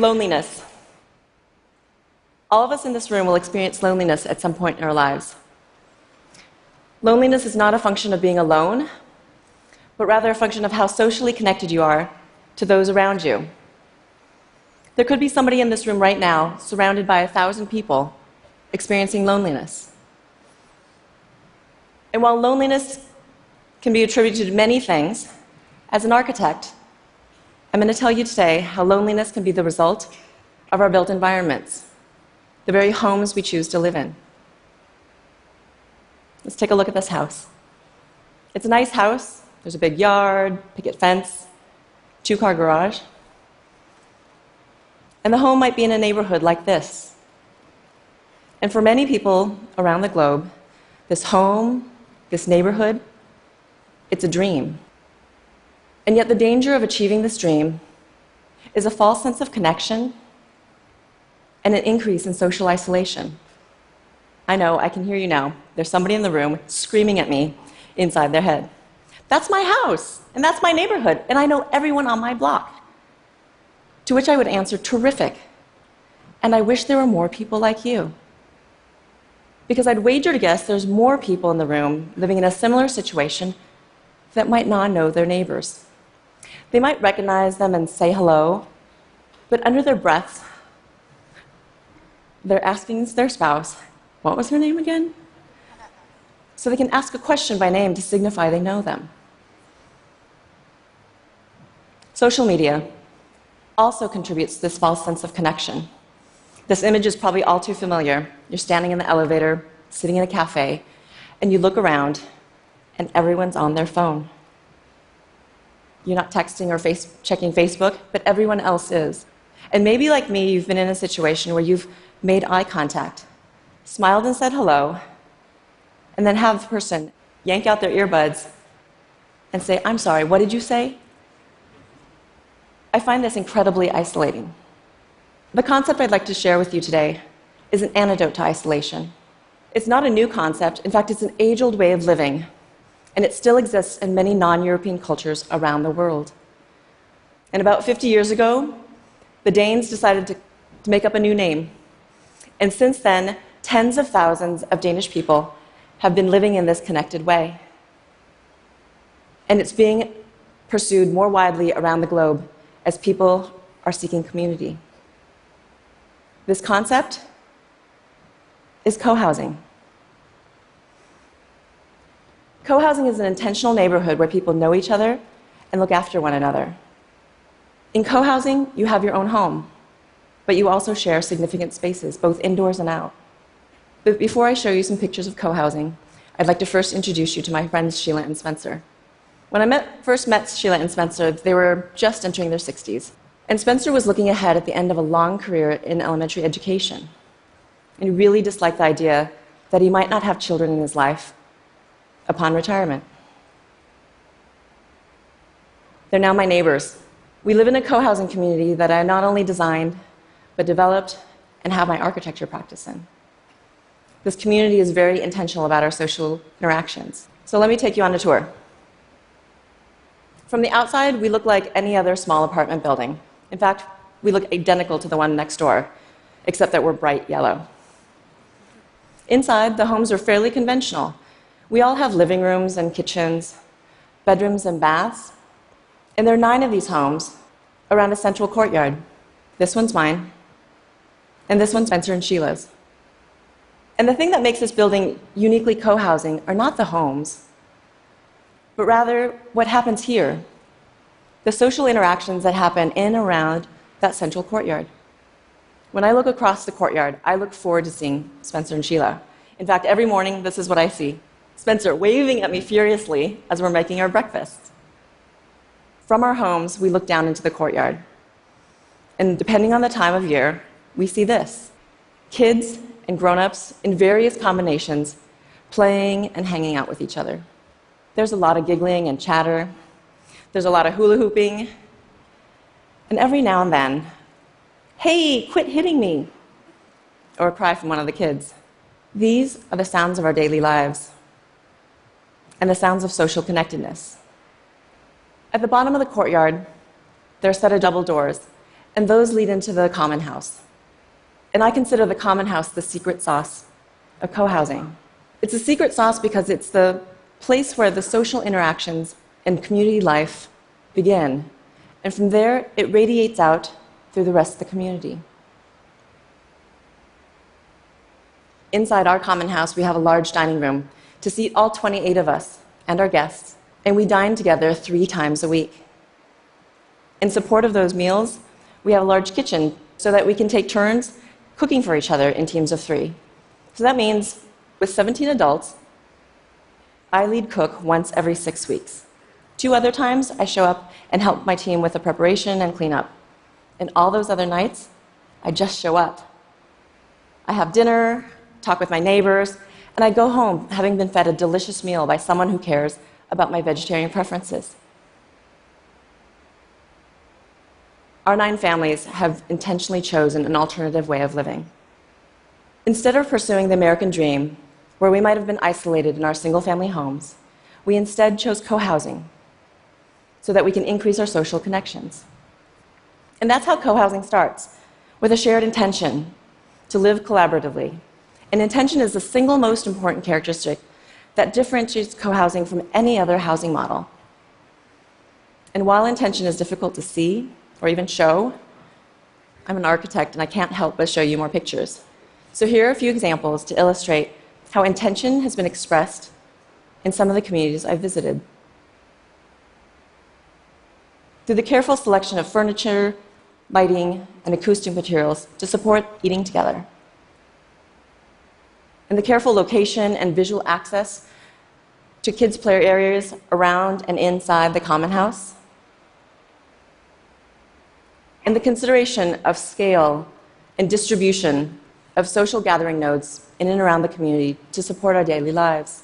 Loneliness. All of us in this room will experience loneliness at some point in our lives. Loneliness is not a function of being alone, but rather a function of how socially connected you are to those around you. There could be somebody in this room right now, surrounded by 1,000 people, experiencing loneliness. And while loneliness can be attributed to many things, as an architect, I'm going to tell you today how loneliness can be the result of our built environments, the very homes we choose to live in. Let's take a look at this house. It's a nice house. There's a big yard, picket fence, 2-car garage. And the home might be in a neighborhood like this. And for many people around the globe, this home, this neighborhood, it's a dream. And yet the danger of achieving this dream is a false sense of connection and an increase in social isolation. I know, I can hear you now. There's somebody in the room screaming at me inside their head. That's my house, and that's my neighborhood, and I know everyone on my block. To which I would answer, terrific. And I wish there were more people like you. Because I'd wager to guess there's more people in the room living in a similar situation that might not know their neighbors. They might recognize them and say hello, but under their breath, they're asking their spouse, what was her name again? So they can ask a question by name to signify they know them. Social media also contributes to this false sense of connection. This image is probably all too familiar. You're standing in the elevator, sitting in a cafe, and you look around, and everyone's on their phone. You're not texting or checking Facebook, but everyone else is. And maybe like me, you've been in a situation where you've made eye contact, smiled and said hello, and then have the person yank out their earbuds and say, I'm sorry, what did you say? I find this incredibly isolating. The concept I'd like to share with you today is an antidote to isolation. It's not a new concept. In fact, it's an age-old way of living, and it still exists in many non-European cultures around the world. And about 50 years ago, the Danes decided to make up a new name. And since then, tens of thousands of Danish people have been living in this connected way. And it's being pursued more widely around the globe as people are seeking community. This concept is cohousing. Cohousing is an intentional neighborhood where people know each other and look after one another. In cohousing, you have your own home, but you also share significant spaces, both indoors and out. But before I show you some pictures of cohousing, I'd like to first introduce you to my friends Sheila and Spencer. When I first met Sheila and Spencer, they were just entering their 60s. And Spencer was looking ahead at the end of a long career in elementary education. And he really disliked the idea that he might not have children in his life upon retirement. They're now my neighbors. We live in a co-housing community that I not only designed, but developed and have my architecture practice in. This community is very intentional about our social interactions. So let me take you on a tour. From the outside, we look like any other small apartment building. In fact, we look identical to the one next door, except that we're bright yellow. Inside, the homes are fairly conventional. We all have living rooms and kitchens, bedrooms and baths, and there are 9 of these homes around a central courtyard. This one's mine, and this one's Spencer and Sheila's. And the thing that makes this building uniquely co-housing are not the homes, but rather what happens here, the social interactions that happen in and around that central courtyard. When I look across the courtyard, I look forward to seeing Spencer and Sheila. In fact, every morning, this is what I see. Spencer waving at me furiously as we're making our breakfast. From our homes, we look down into the courtyard. And depending on the time of year, we see this. Kids and grown-ups in various combinations playing and hanging out with each other. There's a lot of giggling and chatter. There's a lot of hula hooping. And every now and then, hey, quit hitting me, or a cry from one of the kids. These are the sounds of our daily lives and the sounds of social connectedness. At the bottom of the courtyard, there are a set of double doors, and those lead into the common house. And I consider the common house the secret sauce of co-housing. It's a secret sauce because it's the place where the social interactions and community life begin, and from there it radiates out through the rest of the community. Inside our common house, we have a large dining room to seat all 28 of us and our guests, and we dine together 3 times a week. In support of those meals, we have a large kitchen so that we can take turns cooking for each other in teams of 3. So that means with 17 adults, I lead cook once every 6 weeks. 2 other times, I show up and help my team with the preparation and cleanup. And all those other nights, I just show up. I have dinner, talk with my neighbors, and I go home having been fed a delicious meal by someone who cares about my vegetarian preferences. Our 9 families have intentionally chosen an alternative way of living. Instead of pursuing the American dream, where we might have been isolated in our single-family homes, we instead chose co-housing so that we can increase our social connections. And that's how co-housing starts, with a shared intention to live collaboratively. And intention is the single most important characteristic that differentiates co-housing from any other housing model. And while intention is difficult to see or even show, I'm an architect and I can't help but show you more pictures. So here are a few examples to illustrate how intention has been expressed in some of the communities I've visited. Through the careful selection of furniture, lighting, and acoustic materials to support eating together. And the careful location and visual access to kids' play areas around and inside the common house. And the consideration of scale and distribution of social gathering nodes in and around the community to support our daily lives.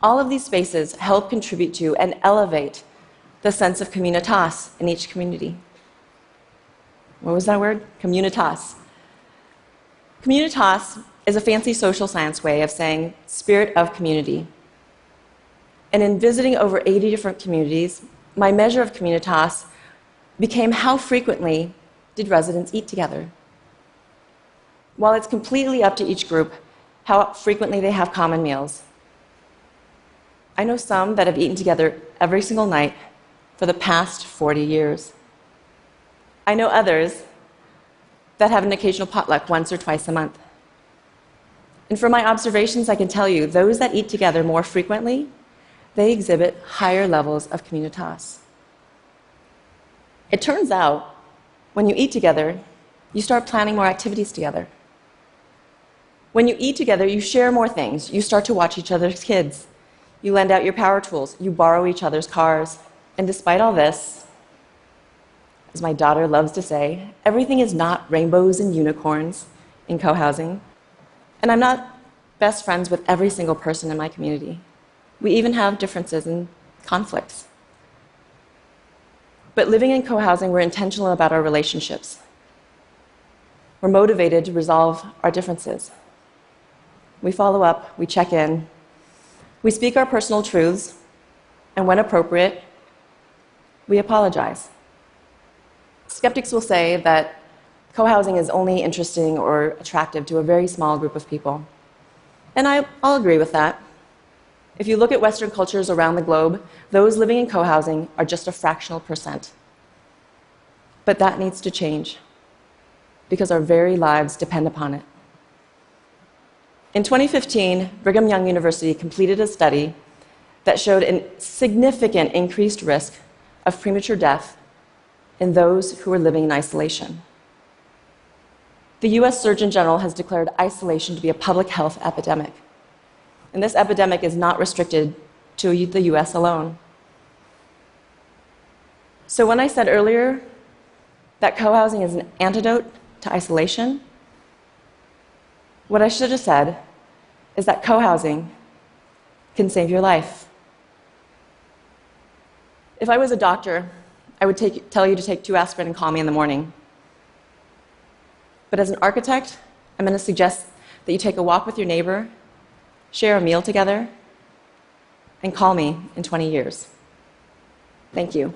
All of these spaces help contribute to and elevate the sense of communitas in each community. What was that word? Communitas. Communitas is a fancy social science way of saying spirit of community. And in visiting over 80 different communities, my measure of communitas became how frequently did residents eat together. While it's completely up to each group how frequently they have common meals, I know some that have eaten together every single night for the past 40 years. I know others that have an occasional potluck once or twice a month. And from my observations, I can tell you, those that eat together more frequently, they exhibit higher levels of communitas. It turns out, when you eat together, you start planning more activities together. When you eat together, you share more things. You start to watch each other's kids. You lend out your power tools. You borrow each other's cars. And despite all this, as my daughter loves to say, everything is not rainbows and unicorns in co-housing. And I'm not best friends with every single person in my community. We even have differences and conflicts. But living in co-housing, we're intentional about our relationships. We're motivated to resolve our differences. We follow up, we check in, we speak our personal truths, and when appropriate, we apologize. Skeptics will say that co-housing is only interesting or attractive to a very small group of people. And I'll agree with that. If you look at Western cultures around the globe, those living in co-housing are just a fractional percent. But that needs to change, because our very lives depend upon it. In 2015, Brigham Young University completed a study that showed a significant increased risk of premature death in those who are living in isolation. The US Surgeon General has declared isolation to be a public health epidemic. And this epidemic is not restricted to the US alone. So when I said earlier that co-housing is an antidote to isolation, what I should have said is that co-housing can save your life. If I was a doctor, I would tell you to take 2 aspirin and call me in the morning. But as an architect, I'm going to suggest that you take a walk with your neighbor, share a meal together, and call me in 20 years. Thank you.